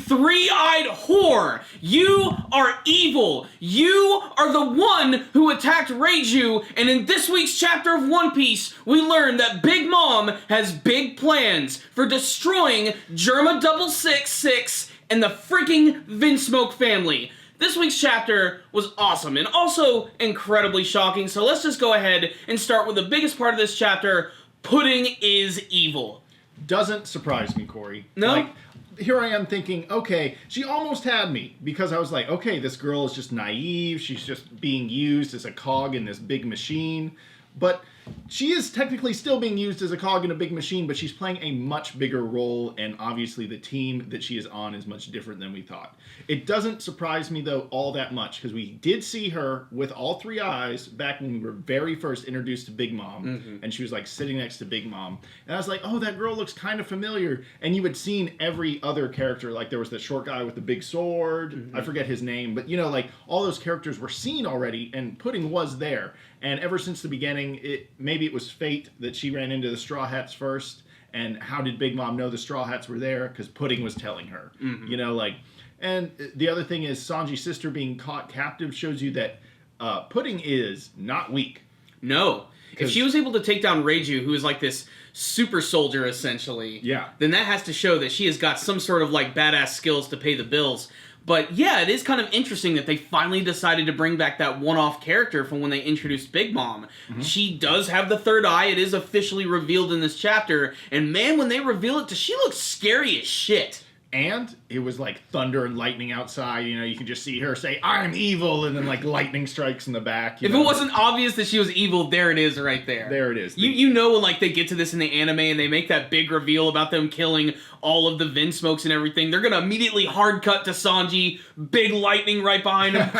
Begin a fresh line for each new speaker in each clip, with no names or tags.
three-eyed whore. You are evil. You are the one who attacked Reiju, and in this week's chapter of One Piece, we learn that Big Mom has big plans for destroying Germa 666 and the freaking Vinsmoke family. This week's chapter was awesome and also incredibly shocking, so let's just go ahead and start with the biggest part of this chapter. Pudding is evil.
Doesn't surprise me, Corey.
No?
Like, here I am thinking, okay, she almost had me, because I was like, okay, this girl is just naive, she's just being used as a cog in this big machine, but she is technically still being used as a cog in a big machine, but she's playing a much bigger role, and obviously the team that she is on is much different than we thought. It doesn't surprise me, though, all that much, because we did see her with all three eyes back when we were very first introduced to Big Mom, and she was, like, sitting next to Big Mom. And I was like, oh, that girl looks kind of familiar. And you had seen every other character, like, there was that short guy with the big sword, I forget his name, but, you know, like, all those characters were seen already, and Pudding was there. And ever since the beginning, maybe it was fate that she ran into the Straw Hats first, and how did Big Mom know the Straw Hats were there? Because Pudding was telling her, you know, like... And the other thing is Sanji's sister being caught captive shows you that Pudding is not weak.
No. If she was able to take down Reiju, who is like this super soldier, essentially, then that has to show that she has got some sort of, like, badass skills to pay the bills. But, yeah, it is kind of interesting that they finally decided to bring back that one-off character from when they introduced Big Mom. She does have the third eye. It is officially revealed in this chapter. And, man, when they reveal it, she looks scary as shit.
And it was like thunder and lightning outside. You know, you can just see her say, "I'm evil," and then like lightning strikes in the back.
If it wasn't obvious that she was evil, there it is right there.
There it is.
You know when like they get to this in the anime and they make that big reveal about them killing all of the Vinsmokes and everything, they're going to immediately hard cut to Sanji, big lightning right behind him,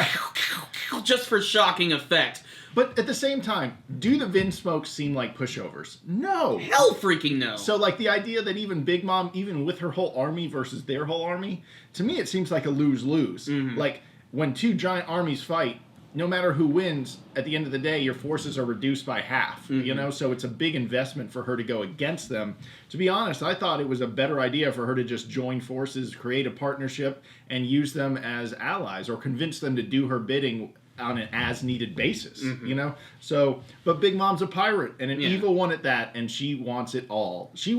just for shocking effect.
But at the same time, do the Vinsmokes seem like pushovers? No.
Hell freaking no.
So, like, the idea that even Big Mom, even with her whole army versus their whole army, to me it seems like a lose-lose. Like, when two giant armies fight, no matter who wins, at the end of the day, your forces are reduced by half, you know? So it's a big investment for her to go against them. To be honest, I thought it was a better idea for her to just join forces, create a partnership, and use them as allies, or convince them to do her bidding on an as-needed basis, you know? So, but Big Mom's a pirate, and an evil one at that, and she wants it all. She's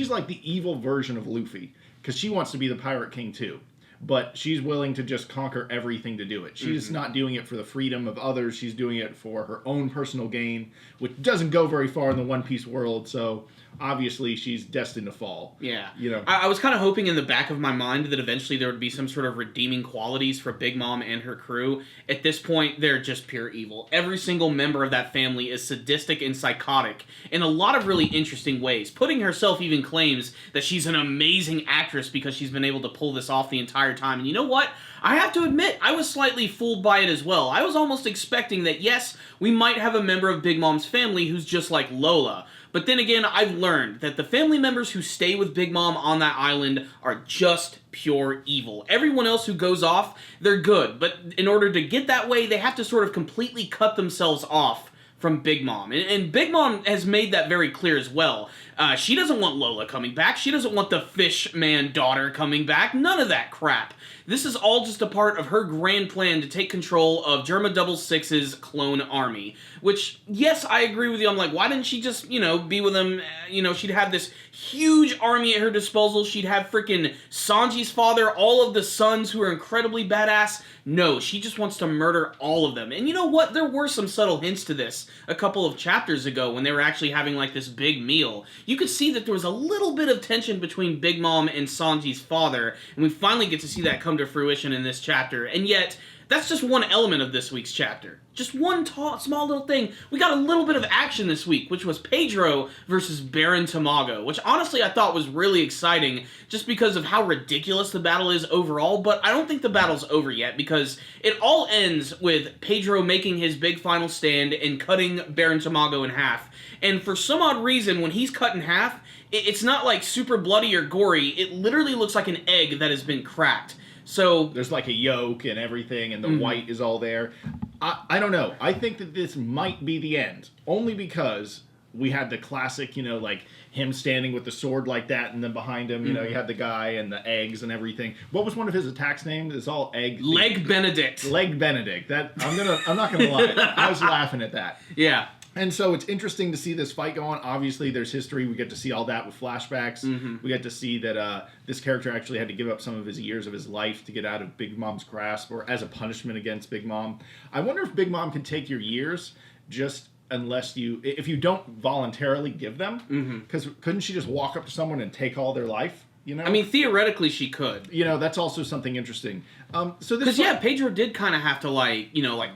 like the evil version of Luffy, because she wants to be the Pirate King too. But she's willing to just conquer everything to do it. She's not doing it for the freedom of others, she's doing it for her own personal gain, which doesn't go very far in the One Piece world, so... obviously she's destined to fall.
Yeah.
You know.
I was kind of hoping in the back of my mind that eventually there would be some sort of redeeming qualities for Big Mom and her crew. At this point, they're just pure evil. Every single member of that family is sadistic and psychotic in a lot of really interesting ways. Pudding herself even claims that she's an amazing actress because she's been able to pull this off the entire time. And you know what? I have to admit, I was slightly fooled by it as well. I was almost expecting that, yes, we might have a member of Big Mom's family who's just like Lola. But then again, I've learned that the family members who stay with Big Mom on that island are just pure evil. Everyone else who goes off, they're good. But in order to get that way, they have to sort of completely cut themselves off from Big Mom. And Big Mom has made that very clear as well. She doesn't want Lola coming back. She doesn't want the Fishman daughter coming back. None of that crap. This is all just a part of her grand plan to take control of Germa 666's clone army. Which, yes, I agree with you. I'm like, why didn't she just, you know, be with them? You know, she'd have this huge army at her disposal. She'd have freaking Sanji's father, all of the sons who are incredibly badass. No, she just wants to murder all of them. And you know what? There were some subtle hints to this a couple of chapters ago when they were actually having, like, this big meal. You could see that there was a little bit of tension between Big Mom and Sanji's father, and we finally get to see that come to fruition in this chapter. And yet, that's just one element of this week's chapter. Just one small little thing. We got a little bit of action this week, which was Pedro versus Baron Tamago, which honestly I thought was really exciting just because of how ridiculous the battle is overall, but I don't think the battle's over yet because it all ends with Pedro making his big final stand and cutting Baron Tamago in half. And for some odd reason, when he's cut in half, it's not like super bloody or gory. It literally looks like an egg that has been cracked. So
there's like a yolk and everything, and the white is all there. I don't know. I think that this might be the end, only because we had the classic, like him standing with the sword like that, and then behind him, you had the guy and the eggs and everything. What was one of his attacks named? It's all egg.
Leg Benedict.
Leg Benedict. That I'm not gonna lie. I was laughing at that.
Yeah.
And so it's interesting to see this fight go on. Obviously, there's history. We get to see all that with flashbacks. We get to see that this character actually had to give up some of his years of his life to get out of Big Mom's grasp, or as a punishment against Big Mom. I wonder if Big Mom can take your years just if you don't voluntarily give them. Because couldn't she just walk up to someone and take all their life?
I mean, theoretically, she could.
That's also something interesting.
Because Pedro did kind of have to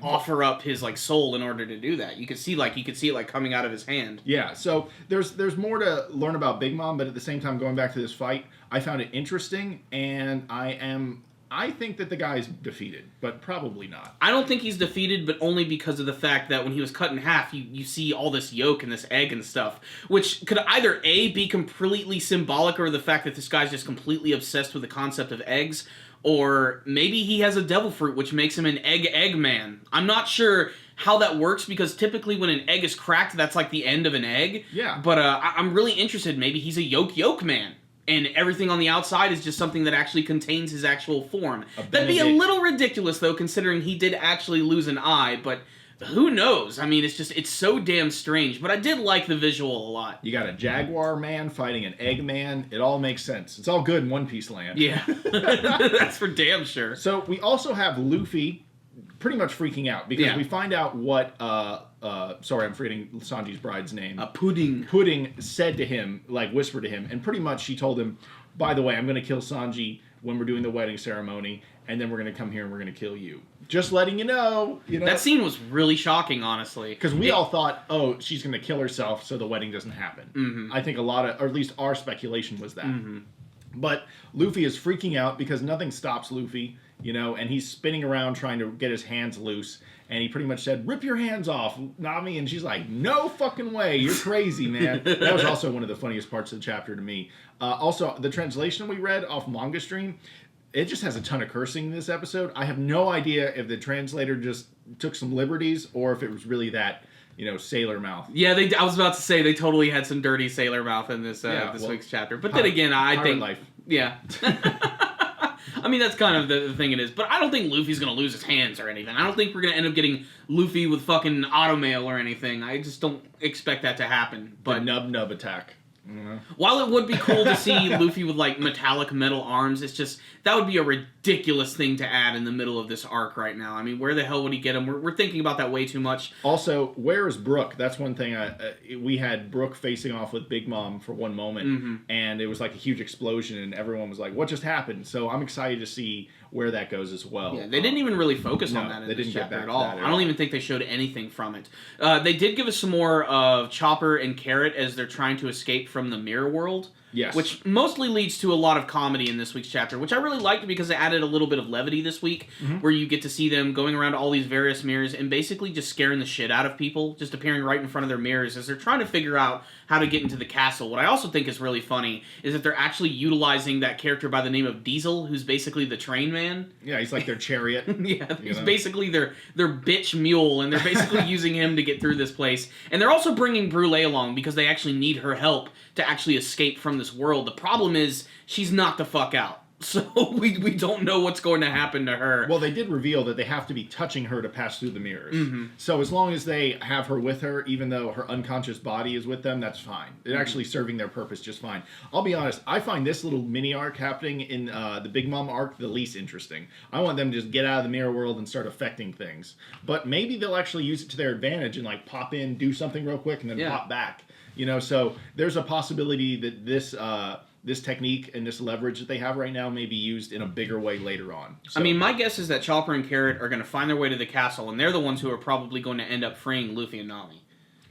offer up his soul in order to do that. You could see it coming out of his hand.
Yeah. So there's more to learn about Big Mom, but at the same time, going back to this fight, I found it interesting, and I think that the guy's defeated, but probably not.
I don't think he's defeated, but only because of the fact that when he was cut in half, you see all this yolk and this egg and stuff, which could either A, be completely symbolic, or the fact that this guy's just completely obsessed with the concept of eggs, or maybe he has a devil fruit, which makes him an egg man. I'm not sure how that works, because typically when an egg is cracked, that's like the end of an egg.
Yeah.
But I'm really interested. Maybe he's a yolk man. And everything on the outside is just something that actually contains his actual form. That'd be a little ridiculous, though, considering he did actually lose an eye, but who knows? I mean, it's so damn strange, but I did like the visual a lot.
You got a jaguar man fighting an egg man. It all makes sense. It's all good in One Piece land.
Yeah, that's for damn sure.
So we also have Luffy pretty much freaking out, because we find out what sorry, I'm forgetting Sanji's bride's name.
Pudding.
Pudding said to him, whispered to him, and pretty much she told him, by the way, I'm going to kill Sanji when we're doing the wedding ceremony, and then we're going to come here and we're going to kill you. Just letting you know.
That scene was really shocking, honestly.
Because we all thought, oh, she's going to kill herself so the wedding doesn't happen. I think or at least our speculation was that. But Luffy is freaking out because nothing stops Luffy, and he's spinning around trying to get his hands loose. And he pretty much said, "Rip your hands off, Nami." And she's like, "No fucking way. You're crazy, man." That was also one of the funniest parts of the chapter to me. Also, the translation we read off Manga Stream, it just has a ton of cursing in this episode. I have no idea if the translator just took some liberties or if it was really that, sailor mouth.
Yeah, I was about to say they totally had some dirty sailor mouth in this week's chapter. But then again, I think...
life.
Yeah. I mean, that's kind of the thing it is. But I don't think Luffy's going to lose his hands or anything. I don't think we're going to end up getting Luffy with fucking automail or anything. I just don't expect that to happen. But
the nub attack.
While it would be cool to see Luffy with metallic metal arms, it's just that would be a ridiculous thing to add in the middle of this arc right now. I mean, where the hell would he get him? We're thinking about that way too much.
Also, where is Brook? That's one thing. We had Brook facing off with Big Mom for one moment, and it was like a huge explosion, and everyone was like, "What just happened?" So I'm excited to see where that goes as well.
Yeah, they didn't even really focus on that in this chapter at all. I don't even think they showed anything from it. They did give us some more of Chopper and Carrot as they're trying to escape from the mirror world.
Yes.
Which mostly leads to a lot of comedy in this week's chapter, which I really liked because it added a little bit of levity this week, where you get to see them going around all these various mirrors and basically just scaring the shit out of people, just appearing right in front of their mirrors as they're trying to figure out how to get into the castle. What I also think is really funny is that they're actually utilizing that character by the name of Diesel, who's basically the train man.
Yeah, he's like their chariot.
Yeah, he's basically their bitch mule, and they're basically using him to get through this place. And they're also bringing Brûlée along because they actually need her help to actually escape from this world. The problem is she's knocked the fuck out. So we don't know what's going to happen to her.
Well, they did reveal that they have to be touching her to pass through the mirrors. So as long as they have her with her, even though her unconscious body is with them, that's fine. They're actually serving their purpose just fine. I'll be honest, I find this little mini arc happening in the Big Mom arc the least interesting. I want them to just get out of the mirror world and start affecting things. But maybe they'll actually use it to their advantage and pop in, do something real quick, and then pop back. So there's a possibility that this technique and this leverage that they have right now may be used in a bigger way later on. So,
I mean, my guess is that Chopper and Carrot are going to find their way to the castle, and they're the ones who are probably going to end up freeing Luffy and Nami.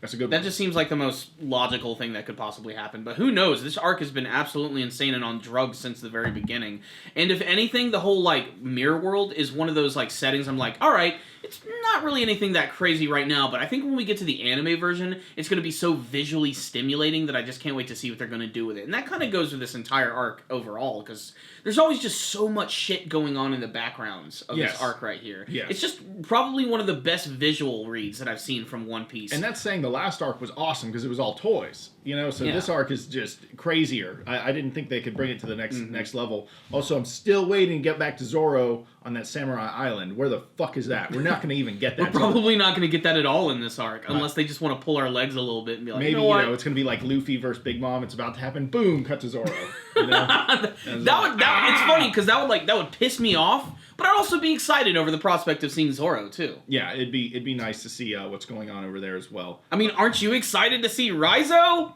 That's a good one.
That just seems like the most logical thing that could possibly happen. But who knows? This arc has been absolutely insane and on drugs since the very beginning. And if anything, the whole, mirror world is one of those, settings I'm like, all right, It's not really anything that crazy right now, but I think when we get to the anime version, it's going to be so visually stimulating that I just can't wait to see what they're going to do with it. And that kind of goes with this entire arc overall, because there's always just so much shit going on in the backgrounds of this arc right here.
Yes.
It's just probably one of the best visual reads that I've seen from One Piece.
And that's saying the last arc was awesome because it was all toys, you know. So this arc is just crazier. I didn't think they could bring it to the next level. Also, I'm still waiting to get back to Zoro on that Samurai Island. Where the fuck is that? We're not going to even get that.
We're probably not going to get that at all in this arc, unless they just want to pull our legs a little bit and be like,
maybe
you know,
it's going to be like Luffy versus Big Mom. It's about to happen. Boom, cut to Zoro. You know?
It's funny because that would piss me off, but I'd also be excited over the prospect of seeing Zoro too.
Yeah, it'd be nice to see what's going on over there as well.
I mean, aren't you excited to see Raizo?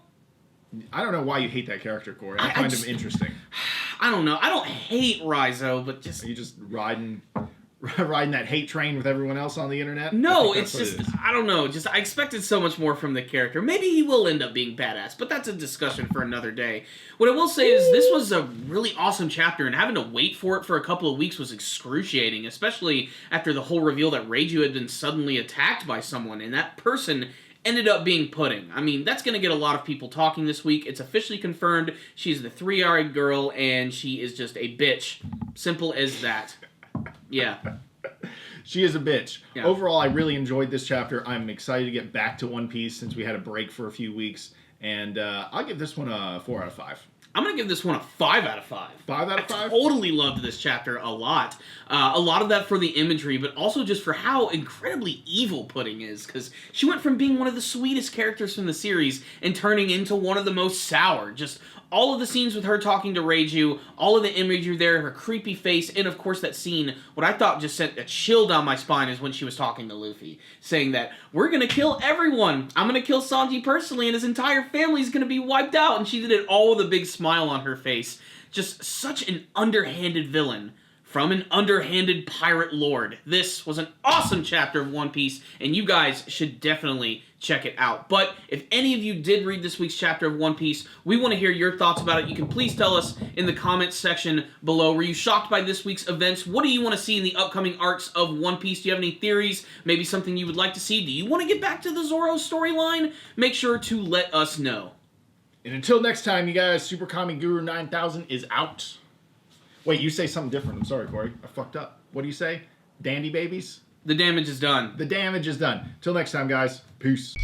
I don't know why you hate that character, Corey. I find him interesting.
I don't know. I don't hate Raizo, but just...
Are you just riding that hate train with everyone else on the internet?
No, it's just... I don't know. Just I expected so much more from the character. Maybe he will end up being badass, but that's a discussion for another day. What I will say is this was a really awesome chapter, and having to wait for it for a couple of weeks was excruciating, especially after the whole reveal that Reiju had been suddenly attacked by someone, and that person ended up being Pudding. I mean, that's going to get a lot of people talking this week. It's officially confirmed. She's the three-eyed girl, and she is just a bitch. Simple as that. Yeah.
She is a bitch.
Yeah.
Overall, I really enjoyed this chapter. I'm excited to get back to One Piece since we had a break for a few weeks. And I'll give this one a 4 out of 5.
I'm going to give this one a 5 out of 5.
5 out of 5?
I totally loved this chapter a lot. A lot of that for the imagery, but also just for how incredibly evil Pudding is, because she went from being one of the sweetest characters from the series and turning into one of the most sour. Just all of the scenes with her talking to Reiju, all of the imagery there, her creepy face, and of course that scene, what I thought just sent a chill down my spine is when she was talking to Luffy, saying that, we're gonna kill everyone! I'm gonna kill Sanji personally, and his entire family's gonna be wiped out! And she did it all with a big smile on her face. Just such an underhanded villain from an underhanded pirate lord. This was an awesome chapter of One Piece, and you guys should definitely check it out. But if any of you did read this week's chapter of One Piece, we want to hear your thoughts about it. You can please tell us in the comments section below. Were you shocked by this week's events? What do you want to see in the upcoming arcs of One Piece? Do you have any theories? Maybe something you would like to see? Do you want to get back to the Zoro storyline? Make sure to let us know.
And until next time, you guys, Super Kami Guru 9000 is out. Wait, you say something different. I'm sorry, Corey. I fucked up. What do you say? Dandy babies?
The damage is done.
The damage is done. Till next time, guys. Peace.